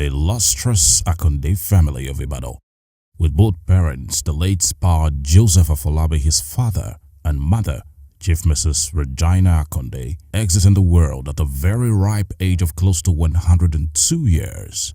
the illustrious Akande family of Ibadan, with both parents, the late Pa Joseph Afolabi, his father, and mother, Chief Mrs. Regina Akande, exiting the world at a very ripe age of close to 102 years.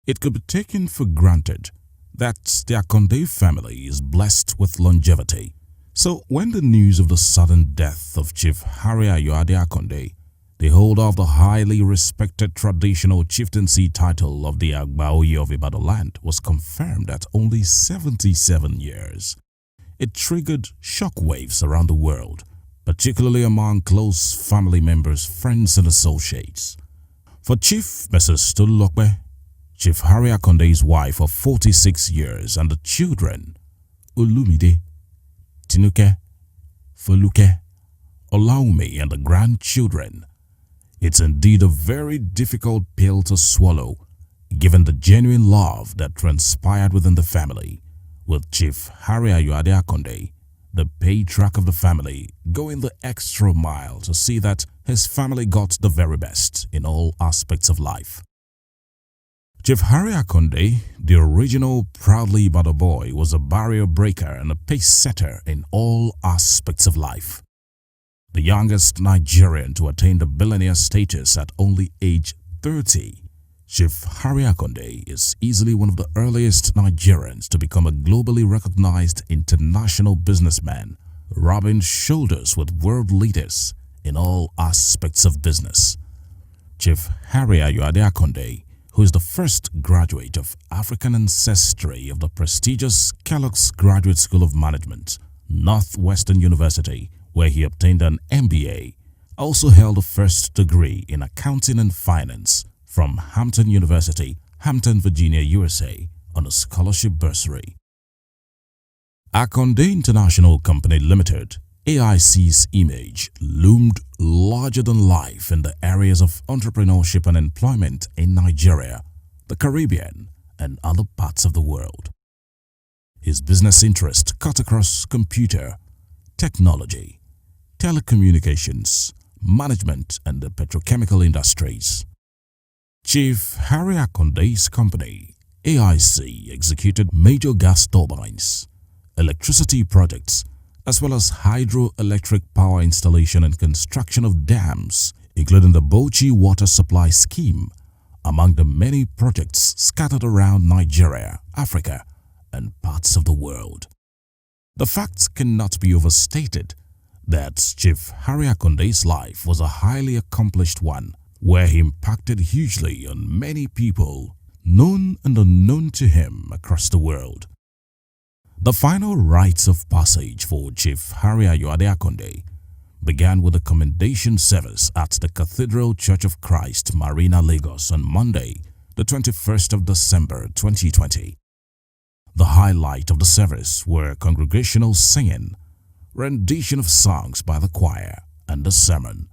It could be taken for granted that the Akande family is blessed with longevity. So when the news of the sudden death of Chief Harry Ayoade Akande, the holder of the highly respected traditional chieftaincy title of the Agbaoye of Ibadan land, was confirmed at only 77 years, it triggered shockwaves around the world, particularly among close family members, friends and associates. For Chief Mrs. Tolulokpe, Chief Harry Akande's wife of 46 years, and the children, Olumide, Tinuke, Foluke, Olaumi, and the grandchildren, it's indeed a very difficult pill to swallow, given the genuine love that transpired within the family, with Chief Harry Ayoade Akande, the patriarch of the family, going the extra mile to see that his family got the very best in all aspects of life. Chief Harry Akande, the original proudly Ibadan boy, was a barrier breaker and a pace setter in all aspects of life. The youngest Nigerian to attain the billionaire status at only age 30, Chief Harry Akande is easily one of the earliest Nigerians to become a globally recognized international businessman, rubbing shoulders with world leaders in all aspects of business. Chief Harry Ayoade Akande, who is the first graduate of African ancestry of the prestigious Kellogg's Graduate School of Management, Northwestern University, where he obtained an MBA, also held a first degree in accounting and finance from Hampton University, Hampton, Virginia, USA, on a scholarship bursary. Akande International Company Limited, AIC's image loomed larger than life in the areas of entrepreneurship and employment in Nigeria, the Caribbean, and other parts of the world. His business interest cut across computer, technology, telecommunications, management, and the petrochemical industries. Chief Harry Akande's company, AIC, executed major gas turbines, electricity projects, as well as hydroelectric power installation and construction of dams, including the Bauchi water supply scheme, among the many projects scattered around Nigeria, Africa, and parts of the world. The facts cannot be overstated that Chief Harry Akande's life was a highly accomplished one, where he impacted hugely on many people, known and unknown to him, across the world. The final rites of passage for Chief Harry Ayoade Akande began with a commendation service at the Cathedral Church of Christ, Marina, Lagos on Monday, the 21st of December 2020. The highlight of the service were congregational singing, rendition of songs by the choir, and the sermon.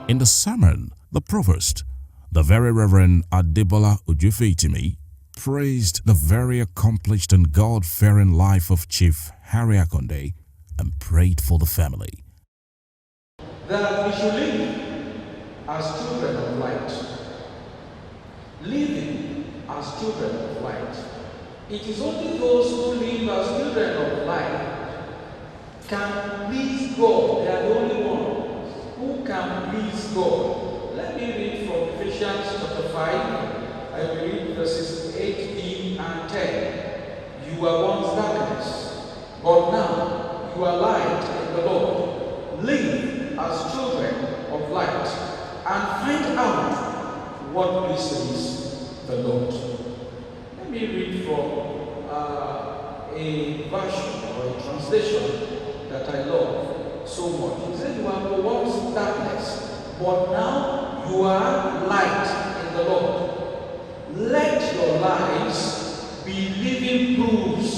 In the sermon, the provost, the Very Reverend Adebola Ojufeitimi, praised the very accomplished and God-fearing life of Chief Harry Akande and prayed for the family. That we should live as children of light. Living as children of light. It is only those who live as children of light can please God. They are the only ones who can please God. Let me read from Ephesians chapter 5. I will read verses 8b and 10. You were once darkness, but now you are light in the Lord. Live as children of light and find out what pleases the Lord. Let me read from a version or a translation that I love so much. He said, you were once darkness, but now you are light in the Lord. Let your lives be living proofs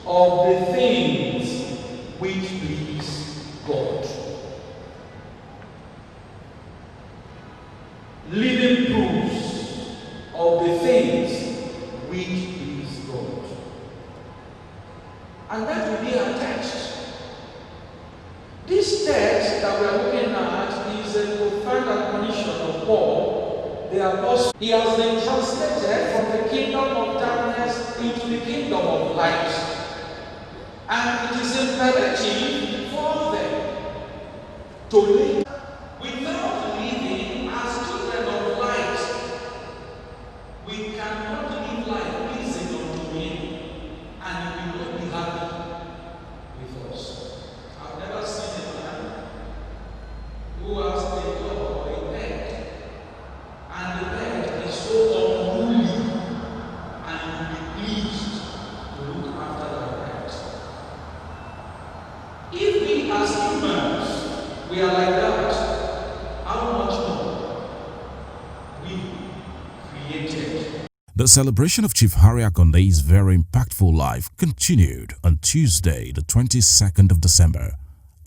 of the things which please God. Living proofs of the things which please God. And that will be our text. This text that we are looking at is a profound admonition of Paul, the apostle. He has been translated from the kingdom of darkness into the kingdom of light. And it is imperative for them to live without living as children of light. We cannot live life pleasing unto Him, and He will not be happy with us. I've never seen a man who has a job or a bed, and the bed is so unruly, and He will be pleased to look after that bed. If we as humans, we are like that, how much more we created? The celebration of Chief Harry Akande's very impactful life continued on Tuesday, the 22nd of December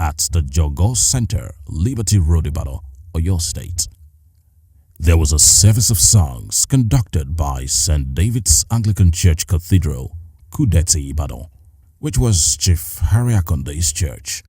at the Jogos Center, Liberty Road, Ibadan, Oyo State. There was a service of songs conducted by St. David's Anglican Church Cathedral, Kudeti, Ibadan, which was Chief Harry Akande's church.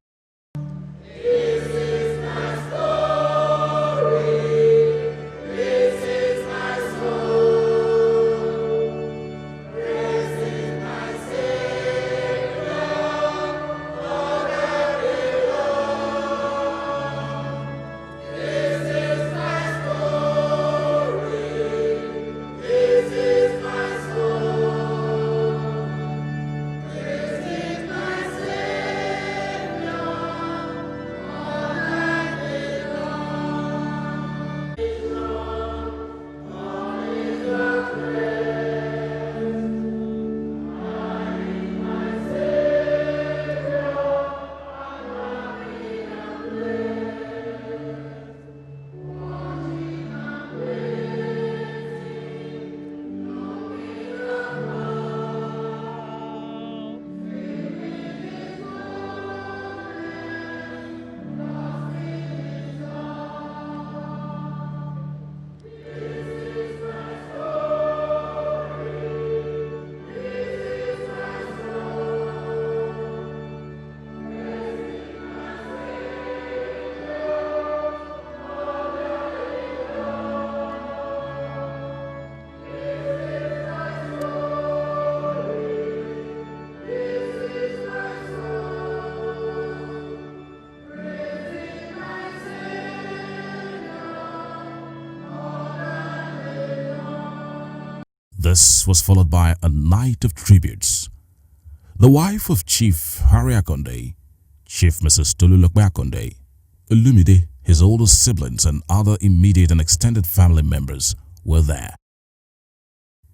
This was followed by a night of tributes. The wife of Chief Harry Akande, Chief Mrs. Tolulokpe Akande, Olumide, his older siblings and other immediate and extended family members were there.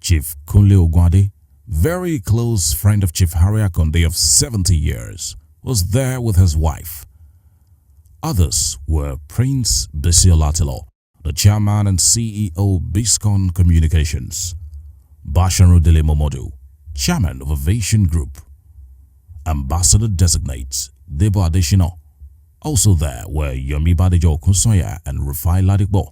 Chief Kunle Ogwade, very close friend of Chief Harry Akande of 70 years, was there with his wife. Others were Prince Biscon, the chairman and CEO Biscon Communications, Basharu Dele Momodu, chairman of Ovation Group, Ambassador Designate Debo Adeshina. Also there were Yomi Badejo Kunsoya and Rufai Ladikbo.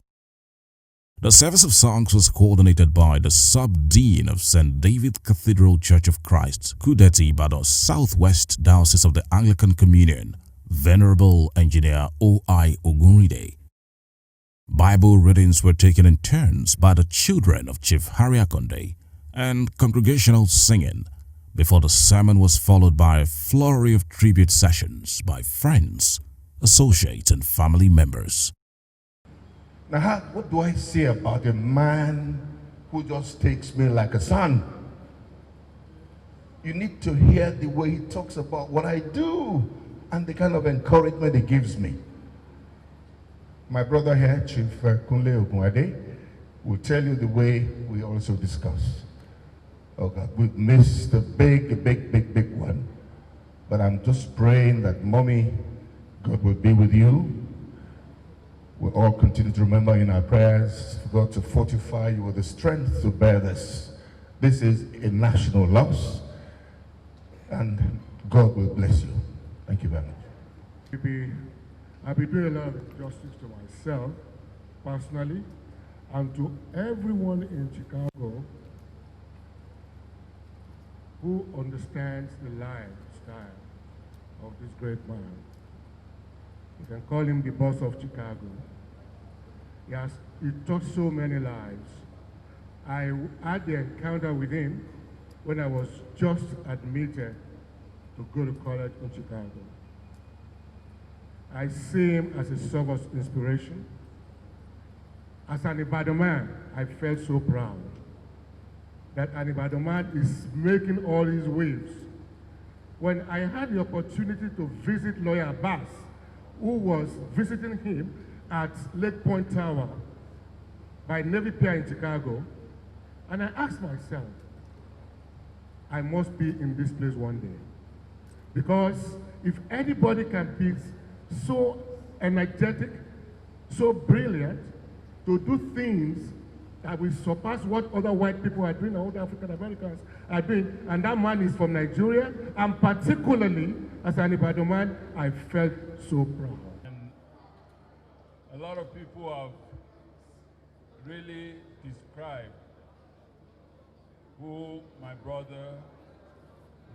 The service of songs was coordinated by the Sub-Dean of St. David Cathedral Church of Christ, Kudeti, Ibadan, Southwest Diocese of the Anglican Communion, Venerable Engineer O.I. Ogunride. Bible readings were taken in turns by the children of Chief Harry Akande, and congregational singing before the sermon was followed by a flurry of tribute sessions by friends, associates and family members. Now, what do I say about a man who just takes me like a son? You need to hear the way he talks about what I do and the kind of encouragement he gives me. My brother here, Chief Kunle Ogunade, will tell you the way we also discuss. Oh God, we've missed a big one. But I'm just praying that Mommy, God will be with you. We'll all continue to remember in our prayers for God to fortify you with the strength to bear this. This is a national loss, and God will bless you. Thank you very much. I'll be doing a lot of injustice to myself, personally, and to everyone in Chicago who understands the lifestyle of this great man. You can call him the boss of Chicago. He touched so many lives. I had the encounter with him when I was just admitted to go to college in Chicago. I see him as a source of inspiration. As an Ibadan man, I felt so proud that an Ibadan man is making all his waves. When I had the opportunity to visit Lawyer Abbas, who was visiting him at Lake Point Tower by Navy Pier in Chicago, and I asked myself, I must be in this place one day. Because if anybody can be so energetic, so brilliant, to do things that will surpass what other white people are doing, or other African Americans are doing, and that man is from Nigeria, and particularly as an Ibadan man, I felt so proud. And a lot of people have really described who my brother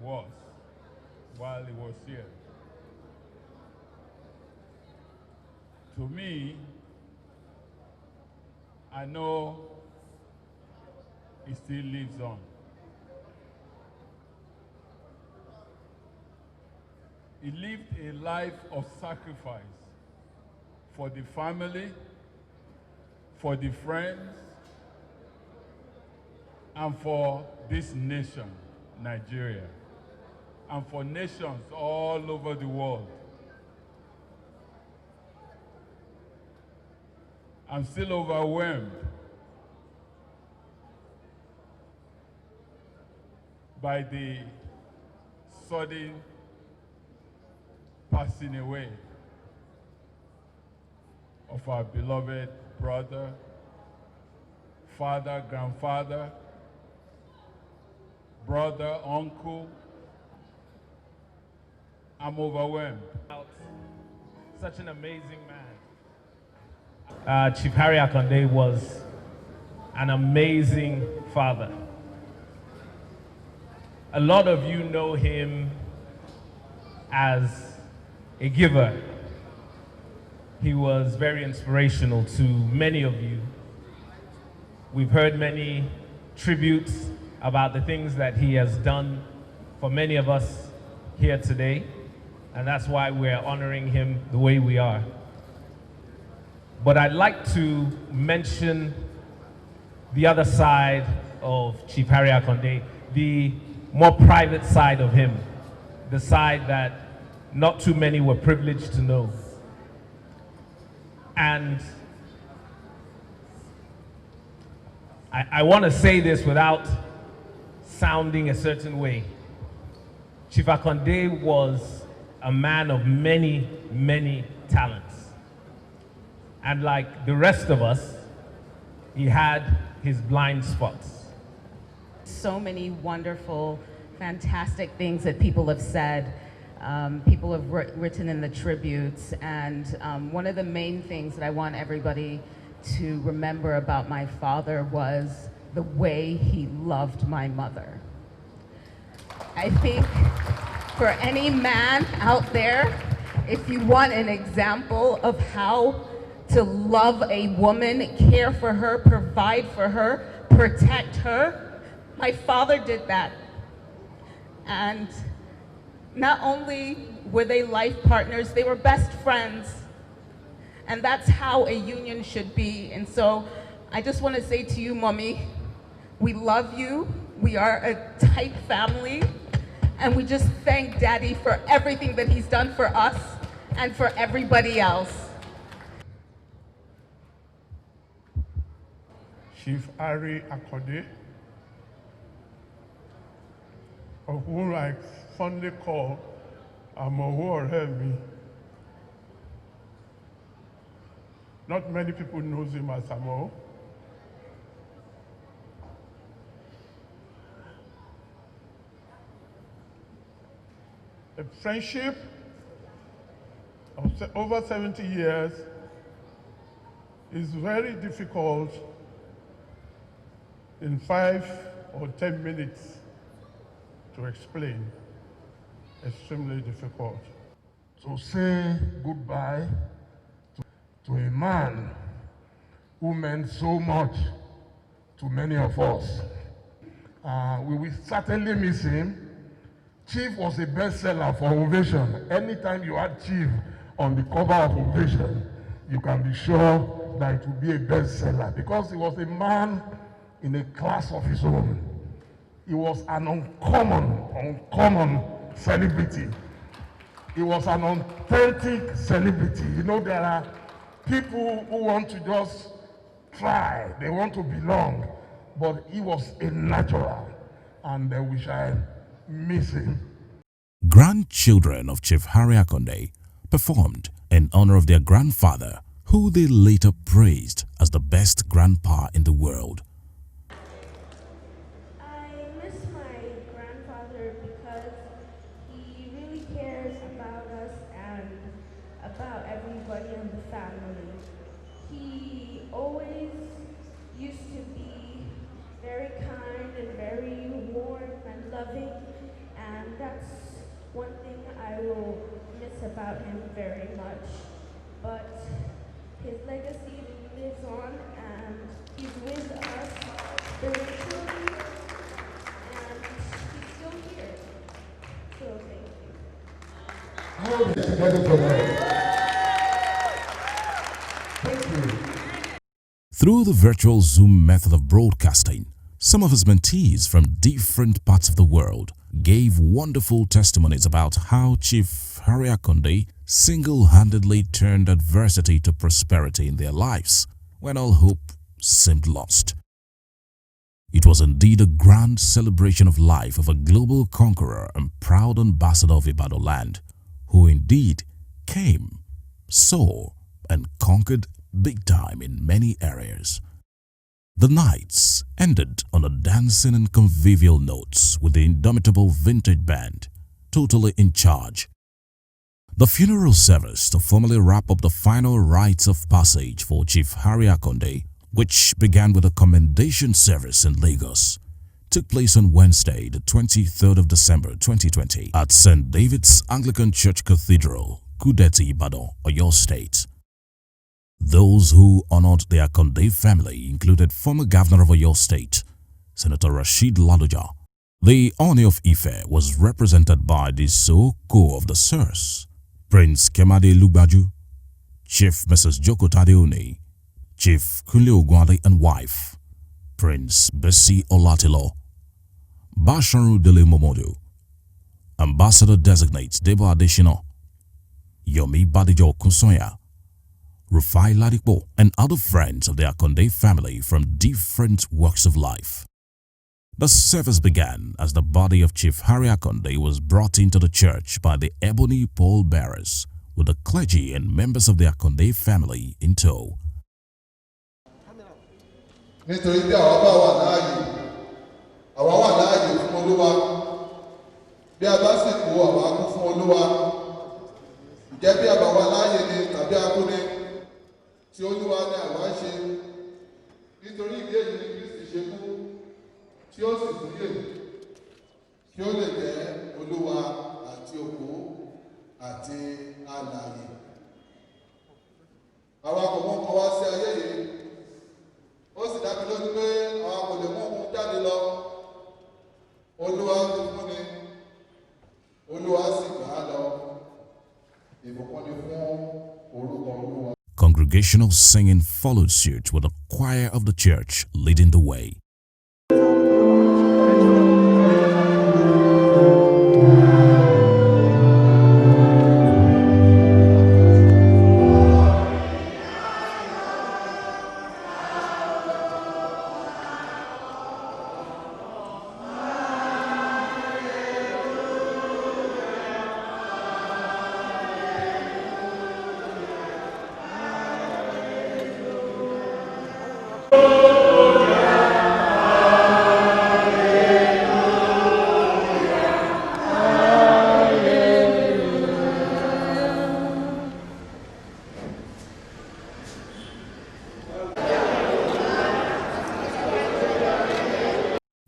was while he was here. To me, I know he still lives on. He lived a life of sacrifice for the family, for the friends, and for this nation, Nigeria, and for nations all over the world. I'm still overwhelmed by the sudden passing away of our beloved brother, father, grandfather, brother, uncle. I'm overwhelmed. Such an amazing man. Chief Harry Akande was an amazing father. A lot of you know him as a giver. He was very inspirational to many of you. We've heard many tributes about the things that he has done for many of us here today, and that's why we're honoring him the way we are. But I'd like to mention the other side of Chief Harry Akande, the more private side of him, the side that not too many were privileged to know. And I want to say this without sounding a certain way. Chief Akande was a man of many, many talents. And like the rest of us, he had his blind spots. So many wonderful, fantastic things that people have said. People have written in the tributes, and one of the main things that I want everybody to remember about my father was the way he loved my mother. I think for any man out there, if you want an example of how to love a woman, care for her, provide for her, protect her, my father did that. And not only were they life partners, they were best friends. And that's how a union should be. And so I just want to say to you, Mommy, we love you. We are a tight family. And we just thank Daddy for everything that he's done for us and for everybody else. Chief Harry Akande, of whom I fondly call Amowo Oremi. Not many people know him as Amo. A friendship of over 70 years is very difficult in 5 or 10 minutes to explain. Extremely difficult. To say goodbye to a man who meant so much to many of us. We will certainly miss him. Chief was a bestseller for Ovation. Anytime you had Chief on the cover of Ovation, you can be sure that it will be a bestseller because he was a man in a class of his own. He was an uncommon celebrity. He was an authentic celebrity. You know, there are people who want to just try, they want to belong, but he was a natural, and we shall miss him. Grandchildren of Chief Harry Akande performed in honor of their grandfather, who they later praised as the best grandpa in the world. I miss my grandfather because he really cares about us and about everybody in the family. He always used to be very kind and very warm and loving, and that's one thing I will miss about him very much. But his legacy lives on, and he's with us spiritually, and he's still here. So thank you. Hold it together for them. Thank you. Through the virtual Zoom method of broadcasting, some of his mentees from different parts of the world gave wonderful testimonies about how Chief Harry Akande single-handedly turned adversity to prosperity in their lives when all hope seemed lost. It was indeed a grand celebration of life of a global conqueror and proud ambassador of Ibadan land, who indeed came, saw, and conquered big time in many areas. The nights ended on a dancing and convivial notes with the indomitable vintage band, totally in charge. The funeral service to formally wrap up the final rites of passage for Chief Harry Akande, which began with a commendation service in Lagos, took place on Wednesday, the 23rd of December 2020 at St. David's Anglican Church Cathedral, Kudeti, Ibadan, Oyo State. Those who honored the Akande family included former Governor of Oyo State, Senator Rashid Ladoja. The Oni of Ife was represented by the Soko of the Sirs, Prince Kemade Lugbaju, Chief Mrs. Joko Tadeoni, Chief Kunle Ogwade and wife, Prince Bessie Olatilo, Basharu Dele Momodu, Ambassador Designate Debo Adeshino, Yomi Badijo Kunsoya, Rufai Ladipo, and other friends of the Akande family from different walks of life. The service began as the body of Chief Harry Akande was brought into the church by the ebony pall bearers, with the clergy and members of the Akande family in tow. Nítorí bí àwa bá wà láàyè, àwa wà láàyè fún Olúwa. Bí a bá sì kú, àwa kú fún Olúwa. Ǹjẹ́ bí a bá wà láàyè ni tàbí a kú ni, tí Olúwa ni àwa ṣe. Nítorí ìdí èyí ni Kristi ṣe kú, tí ó sì tún yè, kí ó lè jẹ́ Olúwa àti òkú àti alààyè. Àwa kò mú ọkọ̀ wá sí ayé yìí. Ó sì dá mi lójú pé àwọn kò lè mú òun jáde lọ. Olúwa ti fún ni, Olúwa sì gbà á lọ. Ìbùkún ni fún orúkọ Olúwa. congregational singing followed suit with the choir of the church leading the way.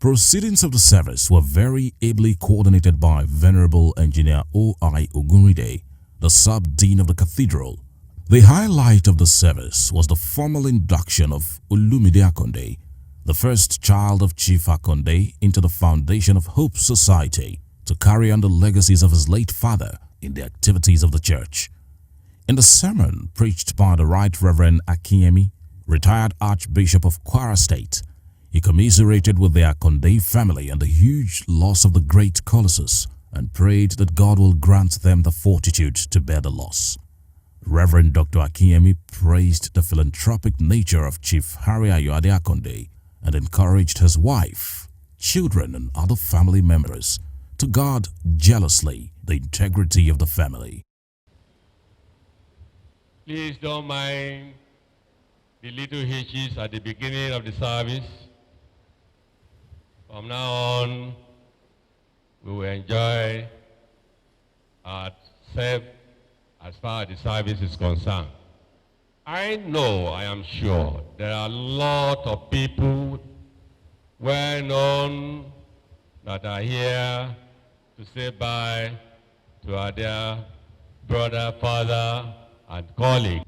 Proceedings of the service were very ably coordinated by Venerable Engineer O.I. Ogunride, the sub-dean of the cathedral. The highlight of the service was the formal induction of Olumide Akande, the first child of Chief Akande, into the foundation of Hope Society to carry on the legacies of his late father in the activities of the church. In the sermon preached by the Right Reverend Akinyemi, retired Archbishop of Kwara State, he commiserated with the Akande family and the huge loss of the great Colossus and prayed that God will grant them the fortitude to bear the loss. Reverend Dr. Akinyemi praised the philanthropic nature of Chief Harry Ayoade Akande and encouraged his wife, children and other family members to guard jealously the integrity of the family. Please don't mind the little hitches at the beginning of the service. From now on, we will enjoy ourselves as far as the service is concerned. I know, I am sure, there are a lot of people well known that are here to say bye to our dear brother, father, and colleague.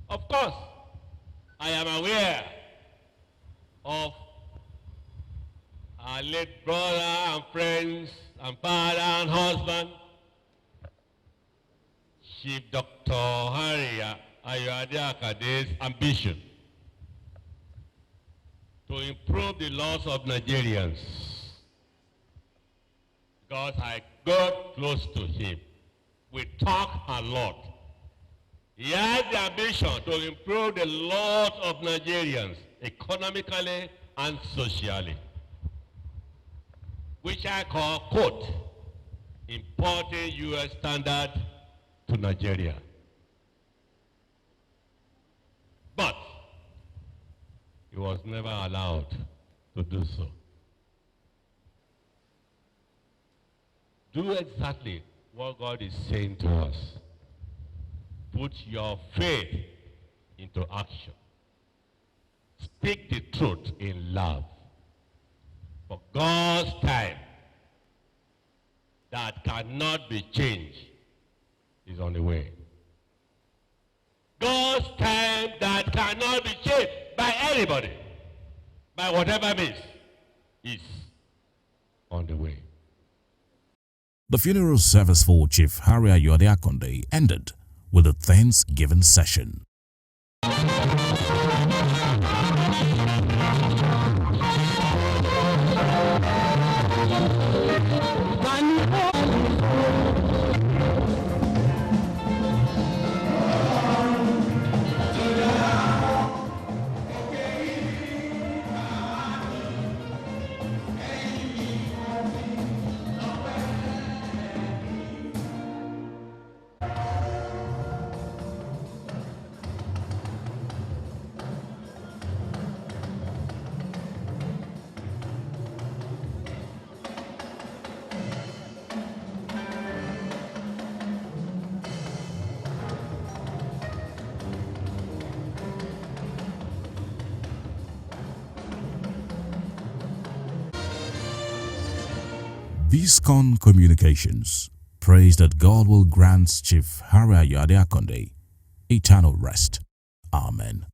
Of course, I am aware of our late brother and friends and father and husband, Chief Dr. Harry Ayoade Akande's ambition to improve the lives of Nigerians. Because I got close to him, we talk a lot. He had the ambition to improve the lives of Nigerians economically and socially, which I call, quote, importing U.S. standard to Nigeria. But he was never allowed to do so. Do exactly what God is saying to us. Put your faith into action. Speak the truth in love. For God's time that cannot be changed is on the way. God's time that cannot be changed by anybody, by whatever means, is on the way. The funeral service for Chief Harry Ayoade Akande ended with a Thanksgiving session. Biscon Communications prays that God will grant Chief Harry Akande eternal rest. Amen.